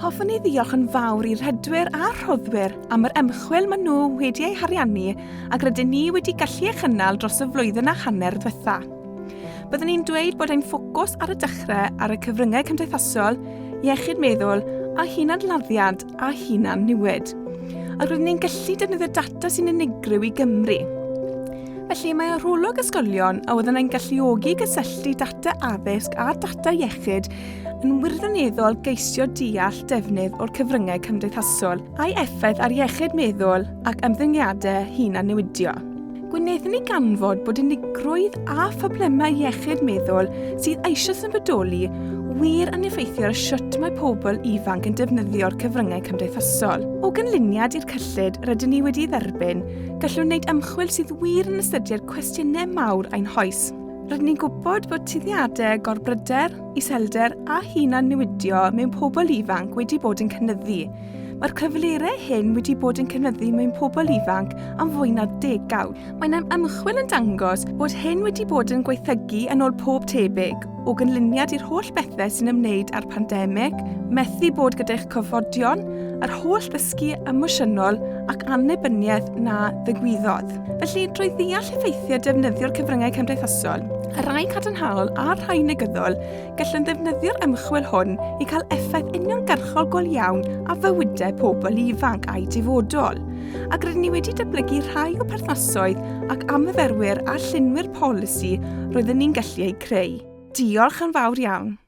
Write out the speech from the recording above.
Hoffwn i ddiolch yn fawr i'r rhedwyr a rhoddwyr am yr ymchwil maen nhw wedi ei hariannu ac rydyn ni wedi gallu ei chynnal dros y flwyddyn a hanner diwetha. Byddwn ni'n dweud bod ein ffocws ar y dechrau ar y cyfryngau cymdeithasol, iechyd meddwl a hunanladdiad a hunan-niwed. A rydyn ni'n gallu defnyddio data sy'n unigryw i Gymru. Felly mae arolwg ysgolion a oedden ni'n galluogi gysylltu data addysg a data iechyd yn wirioneddol geisio deall defnydd o'r cyfryngau cymdeithasol a'i effaith ar iechyd meddwl ac ymddygiadau hunan-niwedio. Gwnaethon ni ganfod bod unigrwydd a phoblemau iechyd meddwl sydd eisoes yn bodoli wir yn effeithio ar sut mae pobl ifanc yn defnyddio'r cyfryngau cymdeithasol. O gynlyniad i'r cyllid rydyn ni wedi dderbyn, gallwn wneud ymchwil sydd wir yn astudiad cwestiynau mawr ein hoes. Rydyn ni'n gwybod bod tuddiadau gorbryder, iselder a hunan-niwedio mewn pobl ifanc wedi bod yn cynyddu. Mae'r cyflerau hyn wedi bod yn cynyddu mewn pobl ifanc am fwy na 10 awr. Mae'n ymchwil yn dangos bod hyn wedi bod yn gweithygu yn ôl pob tebyg, o gynlyniad i'r holl bethau sy'n ymwneud â'r pandemig, methu bod gyda'ch cofodion, yr holl ddysgu emosiynol ac annibyniaeth na ddigwyddodd. Felly, drwy ddeall effeithiau defnyddio'r cyfryngau cymdeithasol, y rai cadarnhaol a'r rhai negyddol gallen ddefnyddio'r ymchwil hwn i cael effaith uniongyrchol go iawn a fywydau pobl ifanc a'i dyfodol. Ac rydyn ni wedi datblygu rhai o perthnasoedd ac ymarferwyr a llunwyr polisi roedden ni'n gallu eu creu. Diolch yn fawr iawn.